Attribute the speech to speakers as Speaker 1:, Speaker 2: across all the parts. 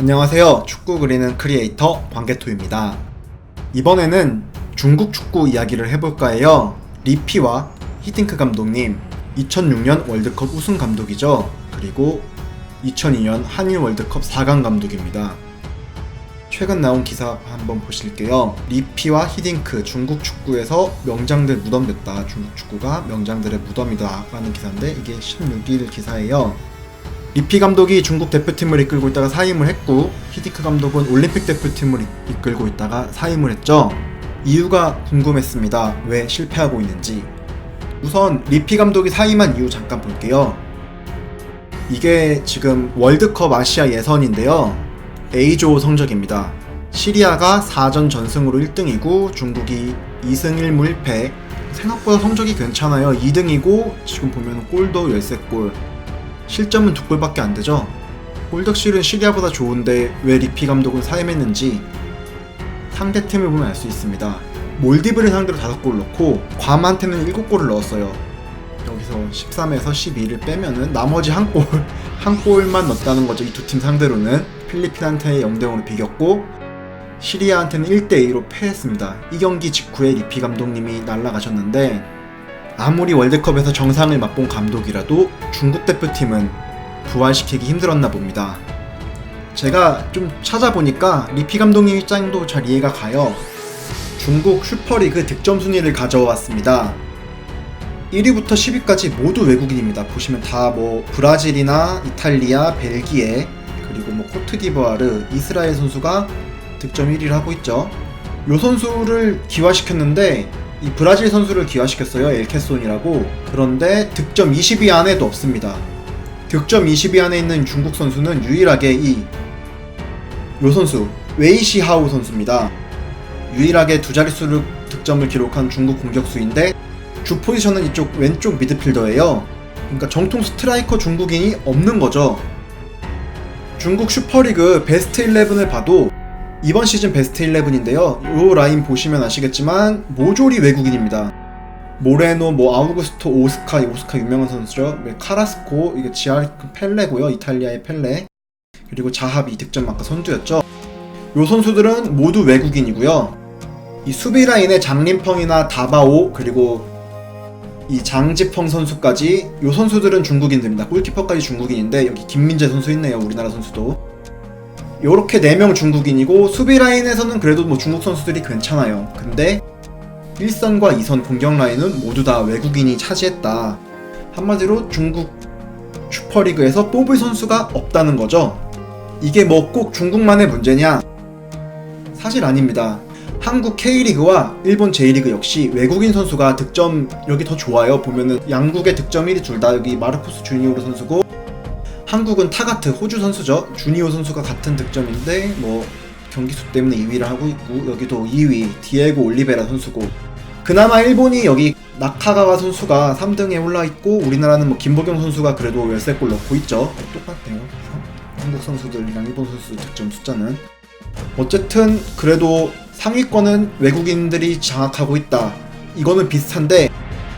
Speaker 1: 안녕하세요. 축구 그리는 크리에이터 광개토입니다. 이번에는 중국 축구 이야기를 해볼까 해요. 리피와 히딩크 감독님, 2006년 월드컵 우승 감독이죠. 그리고 2002년 한일 월드컵 4강 감독입니다. 최근 나온 기사 한번 보실게요. 리피와 히딩크, 중국 축구에서 명장들 무덤됐다. 중국 축구가 명장들의 무덤이다 라는 기사인데, 이게 16일 기사예요. 리피 감독이 중국 대표팀을 이끌고 있다가 사임을 했고, 히딩크 감독은 올림픽 대표팀을 이끌고 있다가 사임을 했죠. 이유가 궁금했습니다. 왜 실패하고 있는지. 우선 리피 감독이 사임한 이유 잠깐 볼게요. 이게 지금 월드컵 아시아 예선인데요, A조 성적입니다. 시리아가 4전 전승으로 1등이고 중국이 2승 1무 1패. 생각보다 성적이 괜찮아요. 2등이고 지금 보면 골도 13골, 실점은 2골밖에 안 되죠. 골득실은 시리아보다 좋은데 왜 리피 감독은 사임했는지 상대팀을 보면 알 수 있습니다. 몰디브를 상대로 5골 넣고 괌한테는 7골을 넣었어요. 여기서 13에서 12를 빼면은 나머지 한 골만 넣었다는 거죠. 이 두 팀 상대로는 필리핀한테 0대0으로 비겼고 시리아한테는 1대2로 패했습니다. 이 경기 직후에 리피 감독님이 날아가셨는데, 아무리 월드컵에서 정상을 맛본 감독이라도 중국 대표팀은 부활시키기 힘들었나 봅니다. 제가 좀 찾아보니까 리피 감독님 입장도 잘 이해가 가요. 중국 슈퍼리그 득점 순위를 가져왔습니다. 1위부터 10위까지 모두 외국인입니다. 보시면 다 브라질이나 이탈리아, 벨기에, 그리고 코트디부아르, 이스라엘 선수가 득점 1위를 하고 있죠. 요 선수를 기화시켰는데, 이 브라질 선수를 기화시켰어요. 엘케손이라고. 그런데 득점 20위 안에도 없습니다. 득점 20위 안에 있는 중국 선수는 유일하게 요 선수, 웨이시하오 선수입니다. 유일하게 두 자릿수를 득점을 기록한 중국 공격수인데, 주 포지션은 이쪽 왼쪽 미드필더예요. 그러니까 정통 스트라이커 중국인이 없는 거죠. 중국 슈퍼리그 베스트 11을 봐도 이번 시즌 베스트 11인데요. 요 라인 보시면 아시겠지만 모조리 외국인입니다. 모레노, 아우구스토, 오스카 유명한 선수죠. 카라스코, 이게 지아르크 펠레고요. 이탈리아의 펠레. 그리고 자하비 득점 아까 선두였죠. 요 선수들은 모두 외국인이고요. 이 수비 라인의 장림펑이나 다바오, 그리고 이 장지펑 선수까지, 요 선수들은 중국인들입니다. 골키퍼까지 중국인인데, 여기 김민재 선수 있네요. 우리나라 선수도. 요렇게 4명 중국인이고, 수비 라인에서는 그래도 중국 선수들이 괜찮아요. 근데 1선과 2선 공격 라인은 모두 다 외국인이 차지했다. 한마디로 중국 슈퍼리그에서 뽑을 선수가 없다는 거죠. 이게 꼭 중국만의 문제냐? 사실 아닙니다. 한국 K리그와 일본 J리그 역시 외국인 선수가 득점력이 더 좋아요. 보면은 양국의 득점 1위 둘 다 여기 마르코스 주니오르 선수고, 한국은 타가트, 호주 선수죠. 주니오 선수가 같은 득점인데 경기수 때문에 2위를 하고 있고, 여기도 2위 디에고 올리베라 선수고, 그나마 일본이 여기 나카가와 선수가 3등에 올라있고, 우리나라는 김보경 선수가 그래도 13골 넣고 있죠. 똑같네요. 한국 선수들이랑 일본 선수 득점 숫자는. 어쨌든 그래도 상위권은 외국인들이 장악하고 있다. 이거는 비슷한데,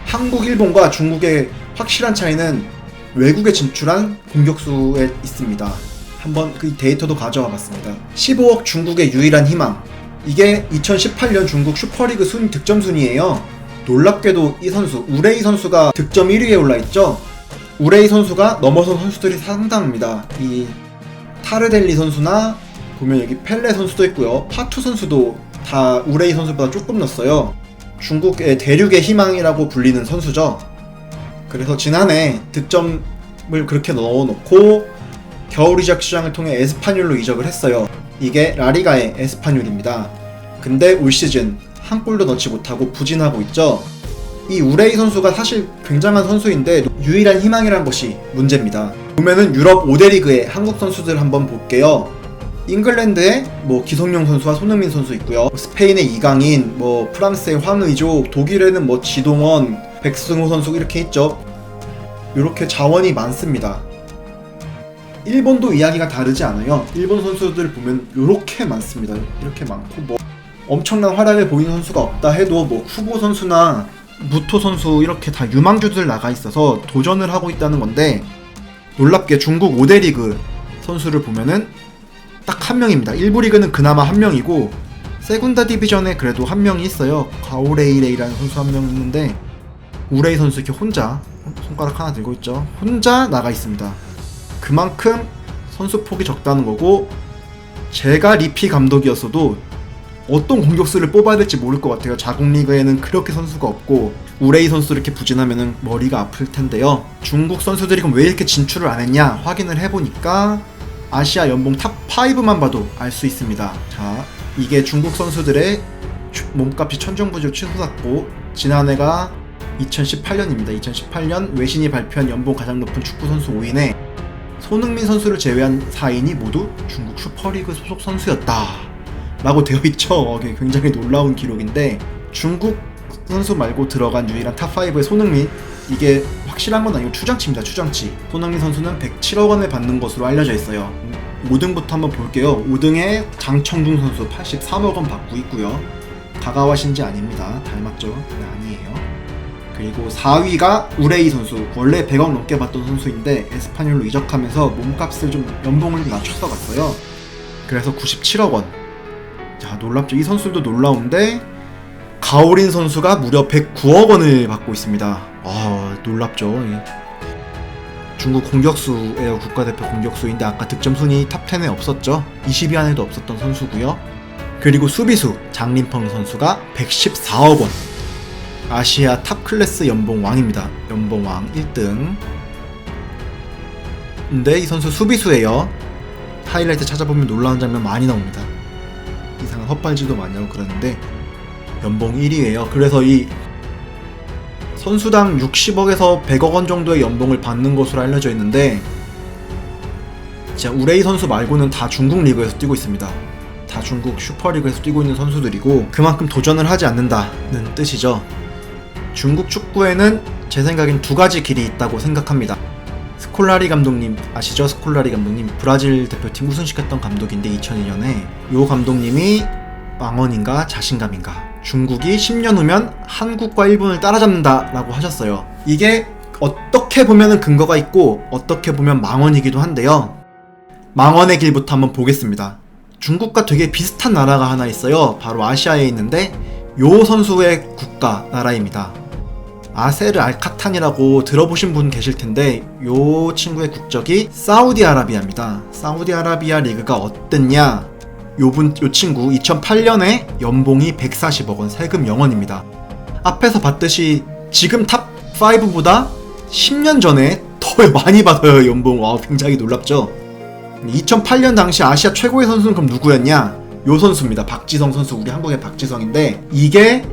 Speaker 1: 한국, 일본과 중국의 확실한 차이는 외국에 진출한 공격수에 있습니다. 한번 그 데이터도 가져와 봤습니다. 15억 중국의 유일한 희망. 이게 2018년 중국 슈퍼리그 득점 순위예요. 놀랍게도 이 선수, 우레이 선수가 득점 1위에 올라있죠. 우레이 선수가 넘어선 선수들이 상당합니다. 이 타르델리 선수나 보면 여기 펠레 선수도 있고요. 파투 선수도 다 우레이 선수보다 조금 넣었어요. 중국의 대륙의 희망이라고 불리는 선수죠. 그래서 지난해 득점을 그렇게 넣어놓고 겨울 이적 시장을 통해 에스파뇰로 이적을 했어요. 이게 라리가의 에스파뇰입니다. 근데 올 시즌 한 골도 넣지 못하고 부진하고 있죠. 이 우레이 선수가 사실 굉장한 선수인데 유일한 희망이란 것이 문제입니다. 보면은 유럽 5대 리그의 한국 선수들 한번 볼게요. 잉글랜드에 기성용 선수와 손흥민 선수 있고요. 스페인의 이강인, 프랑스의 황의조, 독일에는 지동원, 백승호 선수 이렇게 있죠. 이렇게 자원이 많습니다. 일본도 이야기가 다르지 않아요. 일본 선수들 보면 이렇게 많습니다. 이렇게 많고 엄청난 활약을 보이는 선수가 없다 해도 후보 선수나 무토 선수 이렇게 다 유망주들 나가 있어서 도전을 하고 있다는 건데, 놀랍게 중국 5대 리그 선수를 보면은 딱 한 명입니다. 1부 리그는 그나마 한 명이고 세군다 디비전에 그래도 한 명이 있어요. 가오레이레이라는 선수 한 명 있는데 우레이 선수 이렇게 혼자 손가락 하나 들고 있죠. 혼자 나가 있습니다. 그만큼 선수 폭이 적다는 거고 제가 리피 감독이었어도 어떤 공격수를 뽑아야 될지 모를 것 같아요. 자국 리그에는 그렇게 선수가 없고 우레이 선수 이렇게 부진하면 머리가 아플 텐데요. 중국 선수들이 그럼 왜 이렇게 진출을 안 했냐 확인을 해보니까 아시아 연봉 탑 5만 봐도 알 수 있습니다. 자, 이게 중국 선수들의 몸값이 천정부지로 치솟았고 지난해가 2018년입니다. 2018년 외신이 발표한 연봉 가장 높은 축구 선수 5인에 손흥민 선수를 제외한 4인이 모두 중국 슈퍼리그 소속 선수였다 라고 되어 있죠. 굉장히 놀라운 기록인데 중국 선수 말고 들어간 유일한 탑5의 손흥민, 이게 확실한 건 아니고 추정치입니다. 추정치. 손흥민 선수는 107억 원을 받는 것으로 알려져 있어요. 5등부터 한번 볼게요. 5등에 장청중 선수 83억 원 받고 있고요. 가가와 신지 아닙니다. 닮았죠? 네, 아니에요. 그리고 4위가 우레이 선수, 원래 100억 넘게 받던 선수인데 에스파뇰로 이적하면서 몸값을 좀 연봉을 낮춰서 갔어요. 그래서 97억 원. 자, 놀랍죠? 이 선수도 놀라운데 가오린 선수가 무려 109억 원을 받고 있습니다. 아, 놀랍죠? 중국 공격수예요. 국가대표 공격수인데 아까 득점 순위 탑10에 없었죠? 20위 안에도 없었던 선수고요. 그리고 수비수 장림펑 선수가 114억 원. 아시아 탑 클래스 연봉 왕입니다. 연봉 왕 1등. 근데 이 선수 수비수예요. 하이라이트 찾아보면 놀라운 장면 많이 나옵니다. 이상한 헛발질도 많이 하고 그러는데 연봉 1위예요. 그래서 이 선수당 60억에서 100억 원 정도의 연봉을 받는 것으로 알려져 있는데 진짜 우레이 선수 말고는 다 중국 리그에서 뛰고 있습니다. 다 중국 슈퍼리그에서 뛰고 있는 선수들이고 그만큼 도전을 하지 않는다는 뜻이죠. 중국 축구에는 제 생각엔 두 가지 길이 있다고 생각합니다. 스콜라리 감독님 아시죠? 스콜라리 감독님 브라질 대표팀 우승시켰던 감독인데 2002년에 요 감독님이 망언인가 자신감인가 중국이 10년 후면 한국과 일본을 따라잡는다 라고 하셨어요. 이게 어떻게 보면 근거가 있고 어떻게 보면 망언이기도 한데요. 망언의 길부터 한번 보겠습니다. 중국과 되게 비슷한 나라가 하나 있어요. 바로 아시아에 있는데 요 선수의 국가 나라입니다. 아세르 알카탄이라고 들어보신 분 계실 텐데 요 친구의 국적이 사우디아라비아입니다. 사우디아라비아 리그가 어땠냐? 요 친구 2008년에 연봉이 140억 원, 세금 0원입니다. 앞에서 봤듯이 지금 탑5보다 10년 전에 더 많이 받아요, 연봉. 와, 굉장히 놀랍죠? 2008년 당시 아시아 최고의 선수는 그럼 누구였냐? 요 선수입니다. 박지성 선수, 우리 한국의 박지성인데 이게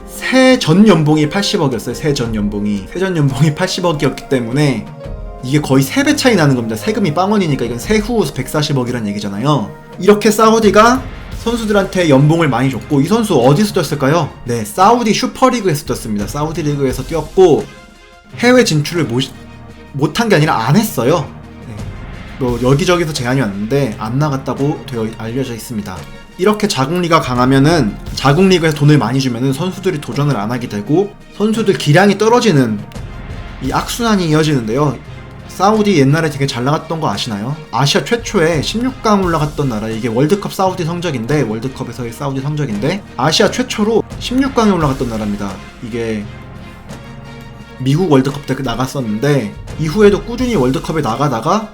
Speaker 1: 세전 연봉이 80억이었어요. 세전 연봉이 80억이었기 때문에 이게 거의 3배 차이 나는 겁니다. 세금이 빵원이니까 이건 세후 140억이란 얘기잖아요. 이렇게 사우디가 선수들한테 연봉을 많이 줬고 이 선수 어디서 뛰었을까요? 네, 사우디 슈퍼리그에서 뛰었습니다. 사우디 리그에서 뛰었고 해외 진출을 못한 게 아니라 안 했어요. 네, 뭐 여기저기서 제안이 왔는데 안 나갔다고 알려져 있습니다. 이렇게 자국리가 강하면은 자국리그에서 돈을 많이 주면은 선수들이 도전을 안 하게 되고 선수들 기량이 떨어지는 이 악순환이 이어지는데요. 사우디 옛날에 되게 잘 나갔던 거 아시나요? 아시아 최초에 16강 올라갔던 나라, 이게 월드컵 사우디 성적인데 월드컵에서의 사우디 성적인데 아시아 최초로 16강에 올라갔던 나라입니다. 이게 미국 월드컵 때 나갔었는데 이후에도 꾸준히 월드컵에 나가다가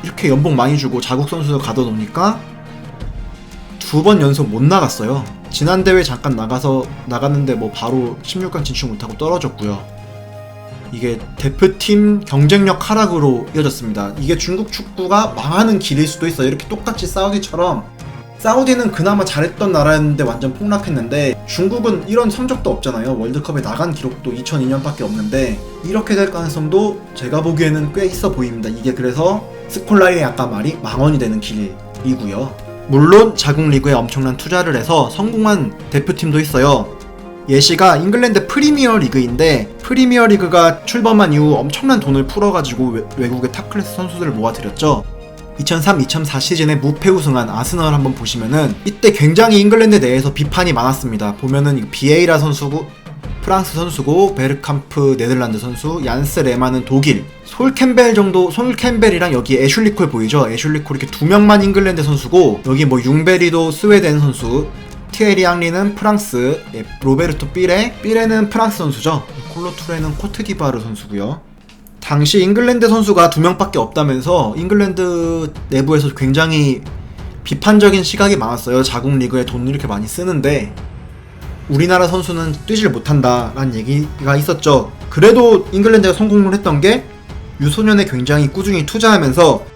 Speaker 1: 이렇게 연봉 많이 주고 자국 선수들 가둬놓으니까 2번 연속 못 나갔어요. 지난 대회 잠깐 나갔는데 뭐 바로 16강 진출 못하고 떨어졌고요. 이게 대표팀 경쟁력 하락으로 이어졌습니다. 이게 중국 축구가 망하는 길일 수도 있어요. 이렇게 똑같이 사우디처럼, 사우디는 그나마 잘했던 나라였는데 완전 폭락했는데 중국은 이런 성적도 없잖아요. 월드컵에 나간 기록도 2002년밖에 없는데 이렇게 될 가능성도 제가 보기에는 꽤 있어 보입니다. 이게 그래서 스콜라리의 아까 말이 망언이 되는 길이고요. 물론 자국 리그에 엄청난 투자를 해서 성공한 대표팀도 있어요. 예시가 잉글랜드 프리미어 리그인데 프리미어 리그가 출범한 이후 엄청난 돈을 풀어가지고 외국의 탑클래스 선수들을 모아들였죠. 2003-2004 시즌에 무패 우승한 아스널 한번 보시면은 이때 굉장히 잉글랜드 내에서 비판이 많았습니다. 보면은 비에이라 선수고 프랑스 선수고, 베르캄프 네덜란드 선수, 얀스 레마는 독일, 솔 캠벨이랑 여기 애슐리 콜 보이죠? 애슐리 콜 이렇게 두 명만 잉글랜드 선수고, 여기 뭐 융베리도 스웨덴 선수, 티에리 앙리는 프랑스, 로베르토 삐레는 프랑스 선수죠. 콜로투레는 코트디바르 선수고요. 당시 잉글랜드 선수가 2명밖에 없다면서 잉글랜드 내부에서 굉장히 비판적인 시각이 많았어요. 자국 리그에 돈을 이렇게 많이 쓰는데 우리나라 선수는 뛰질 못한다 라는 얘기가 있었죠. 그래도 잉글랜드가 성공을 했던 게 유소년에 굉장히 꾸준히 투자하면서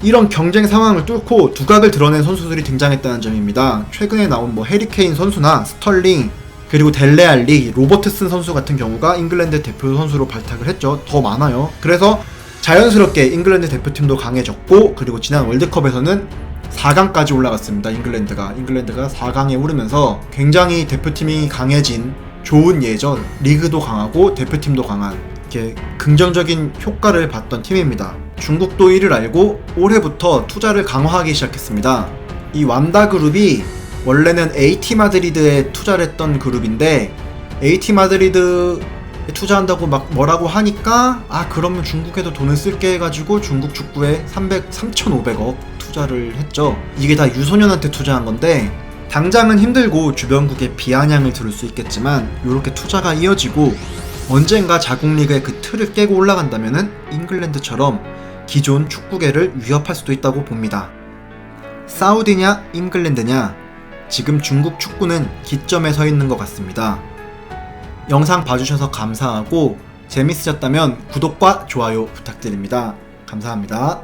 Speaker 1: 이런 경쟁 상황을 뚫고 두각을 드러낸 선수들이 등장했다는 점입니다. 최근에 나온 뭐 해리케인 선수나 스털링, 그리고 델레알리, 로버트슨 선수 같은 경우가 잉글랜드 대표 선수로 발탁을 했죠. 더 많아요. 그래서 자연스럽게 잉글랜드 대표팀도 강해졌고, 그리고 지난 월드컵에서는 4강까지 올라갔습니다. 잉글랜드가 4강에 오르면서 굉장히 대표팀이 강해진 좋은 예죠. 리그도 강하고 대표팀도 강한 이렇게 긍정적인 효과를 봤던 팀입니다. 중국도 이를 알고 올해부터 투자를 강화하기 시작했습니다. 이 완다 그룹이 원래는 AT 마드리드에 투자를 했던 그룹인데, AT 마드리드에 투자한다고 막 뭐라고 하니까 그러면 중국에도 돈을 쓸게 해가지고 중국 축구에 3,500억 투자를 했죠. 이게 다 유소년한테 투자한 건데 당장은 힘들고 주변국의 비아냥을 들을 수 있겠지만, 이렇게 투자가 이어지고 언젠가 자국 리그의 그 틀을 깨고 올라간다면은 잉글랜드처럼 기존 축구계를 위협할 수도 있다고 봅니다. 사우디냐 잉글랜드냐, 지금 중국 축구는 기점에 서 있는 것 같습니다. 영상 봐주셔서 감사하고 재밌으셨다면 구독과 좋아요 부탁드립니다. 감사합니다.